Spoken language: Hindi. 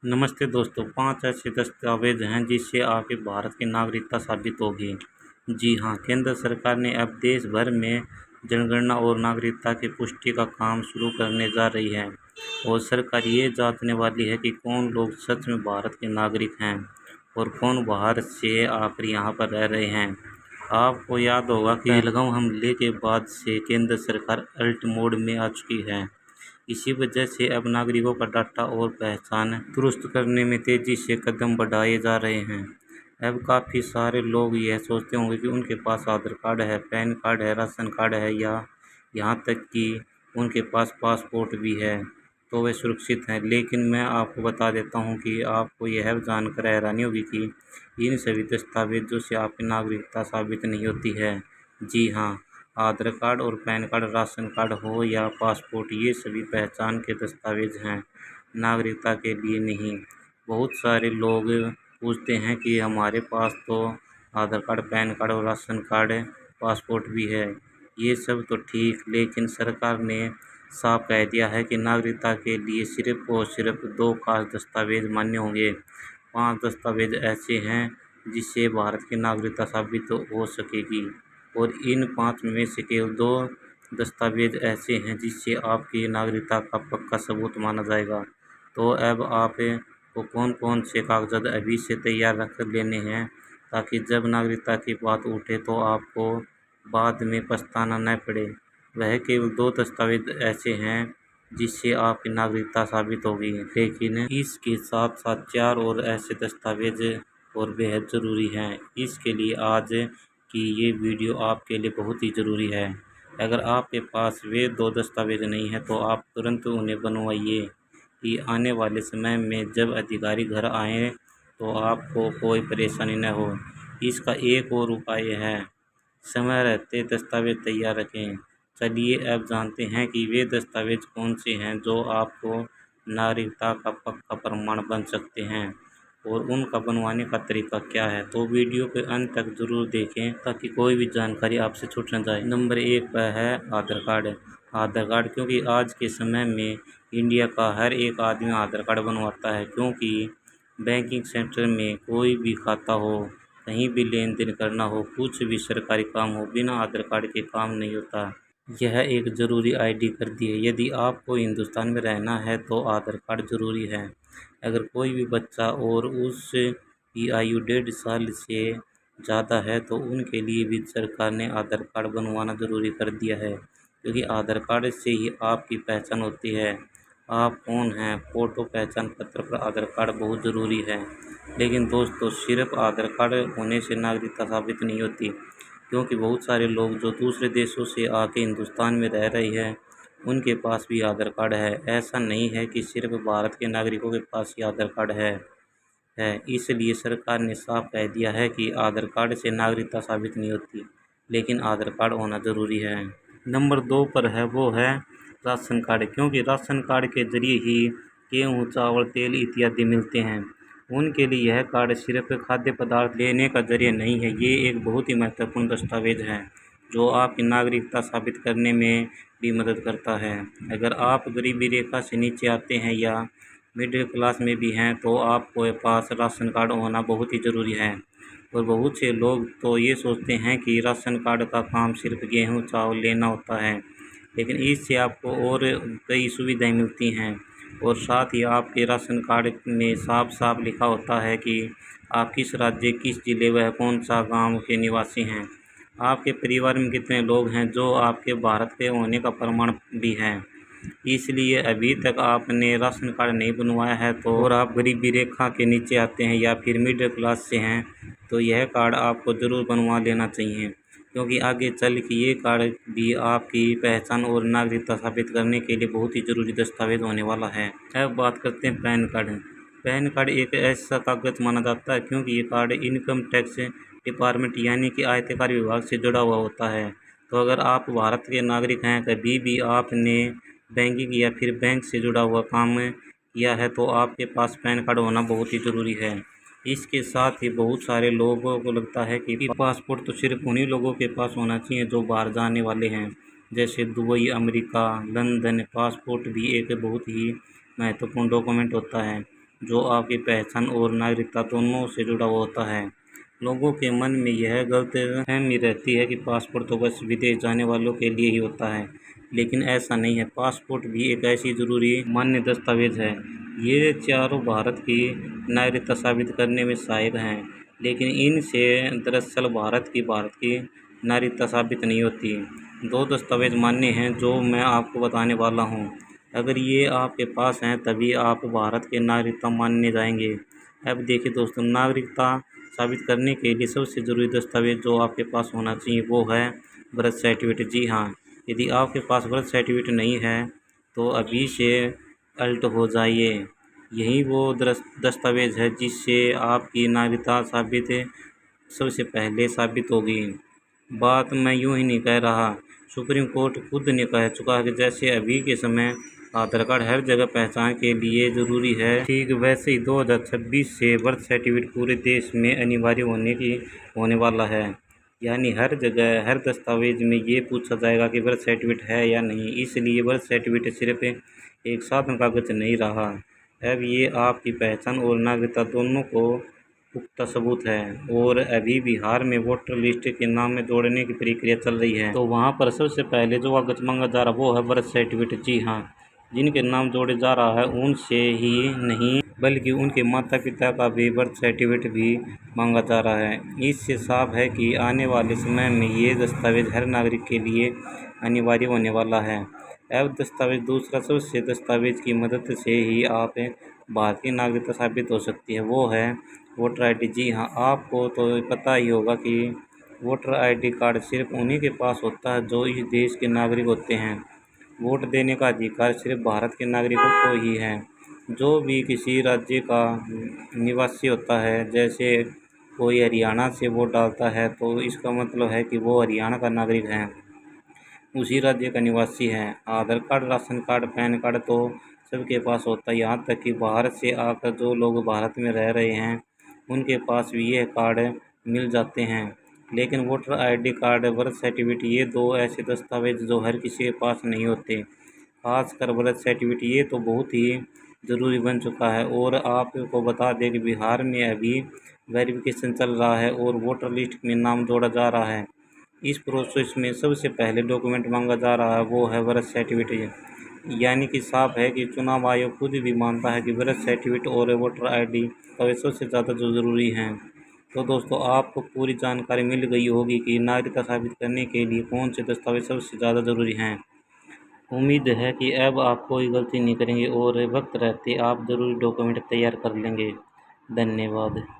नमस्ते दोस्तों, 5 ऐसे दस्तावेज़ हैं जिससे आपके भारत की नागरिकता साबित होगी। जी हाँ, केंद्र सरकार ने अब देश भर में जनगणना और नागरिकता की पुष्टि का काम शुरू करने जा रही है और सरकार ये जांचने वाली है कि कौन लोग सच में भारत के नागरिक हैं और कौन बाहर से आकर यहाँ पर रह रहे हैं। आपको याद होगा कि पहलगाम हमले के बाद से केंद्र सरकार अलर्ट मोड में आ चुकी है। इसी वजह से अब नागरिकों का डाटा और पहचान दुरुस्त करने में तेज़ी से कदम बढ़ाए जा रहे हैं। अब काफ़ी सारे लोग यह सोचते होंगे कि उनके पास आधार कार्ड है, पैन कार्ड है, राशन कार्ड है या यहाँ तक कि उनके पास पासपोर्ट भी है तो वे सुरक्षित हैं। लेकिन मैं आपको बता देता हूँ कि आपको यह जानकर हैरानी होगी कि इन सभी दस्तावेज़ों से आपकी नागरिकता साबित नहीं होती है। जी हाँ, आधार कार्ड और पैन कार्ड, राशन कार्ड हो या पासपोर्ट, ये सभी पहचान के दस्तावेज हैं, नागरिकता के लिए नहीं। बहुत सारे लोग पूछते हैं कि हमारे पास तो आधार कार्ड, पैन कार्ड और राशन कार्ड, पासपोर्ट भी है। ये सब तो ठीक, लेकिन सरकार ने साफ कह दिया है कि नागरिकता के लिए सिर्फ और सिर्फ 2 खास दस्तावेज मान्य होंगे। 5 दस्तावेज ऐसे हैं जिससे भारत की नागरिकता साबित हो सकेगी और इन 5 में से केवल 2 दस्तावेज ऐसे हैं जिससे आपकी नागरिकता का पक्का सबूत माना जाएगा। तो अब आपको कौन-कौन से कागजात अभी से तैयार रख लेने हैं ताकि जब नागरिकता की बात उठे तो आपको बाद में पछताना न पड़े। वह केवल 2 दस्तावेज ऐसे हैं जिससे आपकी नागरिकता साबित होगी, लेकिन इसके साथ-साथ 4 और ऐसे दस्तावेज और बेहद ज़रूरी हैं। इसके लिए आज कि ये वीडियो आपके लिए बहुत ही ज़रूरी है। अगर आपके पास वे 2 दस्तावेज़ नहीं हैं तो आप तुरंत उन्हें बनवाइए कि आने वाले समय में जब अधिकारी घर आएँ तो आपको कोई परेशानी न हो। इसका एक और उपाय है, समय रहते दस्तावेज़ तैयार रखें। चलिए अब जानते हैं कि वे दस्तावेज़ कौन से हैं जो आपको नागरिकता का पक्का प्रमाण बन सकते हैं और उनका बनवाने का तरीका क्या है। तो वीडियो के अंत तक ज़रूर देखें ताकि कोई भी जानकारी आपसे छूट न जाए। नंबर 1 पर है आधार कार्ड। आधार कार्ड, क्योंकि आज के समय में इंडिया का हर एक आदमी आधार कार्ड बनवाता है, क्योंकि बैंकिंग सेक्टर में कोई भी खाता हो, कहीं भी लेन देन करना हो, कुछ भी सरकारी काम हो, बिना आधार कार्ड के काम नहीं होता। यह एक ज़रूरी आईडी कर दी है। यदि आपको हिंदुस्तान में रहना है तो आधार कार्ड ज़रूरी है। अगर कोई भी बच्चा और उसकी आयु 1.5 साल से ज़्यादा है तो उनके लिए भी सरकार ने आधार कार्ड बनवाना ज़रूरी कर दिया है, क्योंकि आधार कार्ड से ही आपकी पहचान होती है। आप कौन हैं, फ़ोटो पहचान पत्र पर आधार कार्ड बहुत ज़रूरी है। लेकिन दोस्तों, सिर्फ आधार कार्ड होने से नागरिकता साबित नहीं होती, क्योंकि बहुत सारे लोग जो दूसरे देशों से आके हिंदुस्तान में रह रहे हैं उनके पास भी आधार कार्ड है। ऐसा नहीं है कि सिर्फ भारत के नागरिकों के पास ही आधार कार्ड है। इसलिए सरकार ने साफ कह दिया है कि आधार कार्ड से नागरिकता साबित नहीं होती, लेकिन आधार कार्ड होना ज़रूरी है। नंबर 2 पर है वो है राशन कार्ड, क्योंकि राशन कार्ड के जरिए ही गेहूँ, चावल, तेल इत्यादि मिलते हैं। उनके लिए यह कार्ड सिर्फ खाद्य पदार्थ लेने का जरिए नहीं है, ये एक बहुत ही महत्वपूर्ण दस्तावेज है जो आपकी नागरिकता साबित करने में भी मदद करता है। अगर आप गरीबी रेखा से नीचे आते हैं या मिडिल क्लास में भी हैं तो आपके पास राशन कार्ड होना बहुत ही ज़रूरी है। और बहुत से लोग तो ये सोचते हैं कि राशन कार्ड का काम सिर्फ गेहूँ, चावल लेना होता है, लेकिन इससे आपको और कई सुविधाएं मिलती हैं। और साथ ही आपके राशन कार्ड में साफ साफ लिखा होता है कि आप किस राज्य, किस जिले व कौन सा गांव के निवासी हैं। आपके परिवार में कितने लोग हैं जो आपके भारत के होने का प्रमाण भी है। इसलिए अभी तक आपने राशन कार्ड नहीं बनवाया है तो और आप गरीबी रेखा के नीचे आते हैं या फिर मिडिल क्लास से हैं तो यह कार्ड आपको ज़रूर बनवा लेना चाहिए, क्योंकि आगे चल के ये कार्ड भी आपकी पहचान और नागरिकता साबित करने के लिए बहुत ही ज़रूरी दस्तावेज होने वाला है। अब बात करते हैं पैन कार्ड। पैन कार्ड एक ऐसा कागज़ माना जाता है क्योंकि ये कार्ड इनकम टैक्स डिपार्टमेंट यानी कि आयकर विभाग से जुड़ा हुआ होता है। तो अगर आप भारत के नागरिक हैं, कभी भी आपने बैंकिंग या फिर बैंक से जुड़ा हुआ काम किया है तो आपके पास पैन कार्ड होना बहुत ही ज़रूरी है। इसके साथ ही बहुत सारे लोगों को लगता है कि पासपोर्ट तो सिर्फ उन्हीं लोगों के पास होना चाहिए जो बाहर जाने वाले हैं, जैसे दुबई, अमेरिका, लंदन। पासपोर्ट भी एक बहुत ही महत्वपूर्ण डॉक्यूमेंट होता है, जो आपकी पहचान और नागरिकता दोनों से जुड़ा हुआ होता है। लोगों के मन में यह गलतफहमी रहती है कि पासपोर्ट तो बस विदेश जाने वालों के लिए ही होता है, लेकिन ऐसा नहीं है। पासपोर्ट भी एक ऐसी ज़रूरी मान्य दस्तावेज है। ये चारों भारत की नागरिकता साबित करने में सहायक हैं, लेकिन इनसे दरअसल भारत की नागरिकता साबित नहीं होती। दो दस्तावेज मान्य हैं जो मैं आपको बताने वाला हूँ। अगर ये आपके पास हैं तभी आप भारत के नागरिकता माने जाएंगे। अब देखिए दोस्तों, नागरिकता साबित करने के लिए सबसे ज़रूरी दस्तावेज जो आपके पास होना चाहिए वो है बर्थ सर्टिफिकेट। जी हाँ, यदि आपके पास बर्थ सर्टिफिकेट नहीं है तो अभी से अलर्ट हो जाइए। यही वो दस्तावेज है जिससे आपकी नागरिकता सबसे पहले साबित होगी। बात मैं यूं ही नहीं कह रहा, सुप्रीम कोर्ट खुद ने कह चुका है कि जैसे अभी के समय आधार कार्ड हर जगह पहचान के लिए ज़रूरी है, ठीक वैसे ही 2026 से बर्थ सर्टिफिकेट पूरे देश में अनिवार्य होने वाला है। यानी हर जगह हर दस्तावेज में ये पूछा जाएगा कि बर्थ सर्टिफिकेट है या नहीं। इसलिए बर्थ सर्टिफिकेट सिर्फ एक साधारण कागज नहीं रहा, अब ये आपकी पहचान और नागरिकता दोनों को पुख्ता सबूत है। और अभी बिहार में वोटर लिस्ट के नाम में जोड़ने की प्रक्रिया चल रही है, तो वहाँ पर सबसे पहले जो कागज मांगा जा रहा है वो है बर्थ सर्टिफिकेट। जी हाँ, जिनके नाम जोड़े जा रहा है उनसे ही नहीं बल्कि उनके माता पिता का भी बर्थ सर्टिफिकेट भी मांगा जा रहा है। इससे साफ है कि आने वाले समय में ये दस्तावेज हर नागरिक के लिए अनिवार्य होने वाला है। अब दस्तावेज दूसरा सबसे दस्तावेज की मदद से ही आप भारत की नागरिकता साबित हो सकती है, वो है वोटर आईडी। जी हाँ, आपको तो पता ही होगा कि वोटर आईडी कार्ड सिर्फ उन्हीं के पास होता है जो इस देश के नागरिक होते हैं। वोट देने का अधिकार सिर्फ भारत के नागरिकों को ही है। जो भी किसी राज्य का निवासी होता है, जैसे कोई हरियाणा से वोट डालता है तो इसका मतलब है कि वो हरियाणा का नागरिक है, उसी राज्य का निवासी है। Aadhaar card, ration card, PAN card तो सबके पास होता है। यहाँ तक कि बाहर से आकर जो लोग भारत में रह रहे हैं उनके पास भी ये कार्ड मिल जाते हैं। लेकिन voter ID card, birth certificate, ये दो ऐसे दस्तावेज जो हर किसी के पास नहीं होते। खासकर बर्थ सर्टिफिकेट ये तो बहुत ही ज़रूरी बन चुका है। और आपको बता दें कि बिहार में अभी वेरिफिकेशन चल रहा है और वोटर लिस्ट में नाम जोड़ा जा रहा है। इस प्रोसेस में सबसे पहले डॉक्यूमेंट मांगा जा रहा है वो है बर्थ सर्टिफिकेट। यानी कि साफ है कि चुनाव आयोग खुद भी मानता है कि बर्थ सर्टिफिकेट और वोटर आईडी दस्तावेजों से ज़्यादा जो ज़रूरी हैं। तो दोस्तों, आपको पूरी जानकारी मिल गई होगी कि नागरिकता साबित करने के लिए कौन से दस्तावेज सबसे ज़्यादा ज़रूरी हैं। उम्मीद है कि अब आप कोई गलती नहीं करेंगे और वक्त रहते आप ज़रूरी डॉक्यूमेंट तैयार कर लेंगे। धन्यवाद।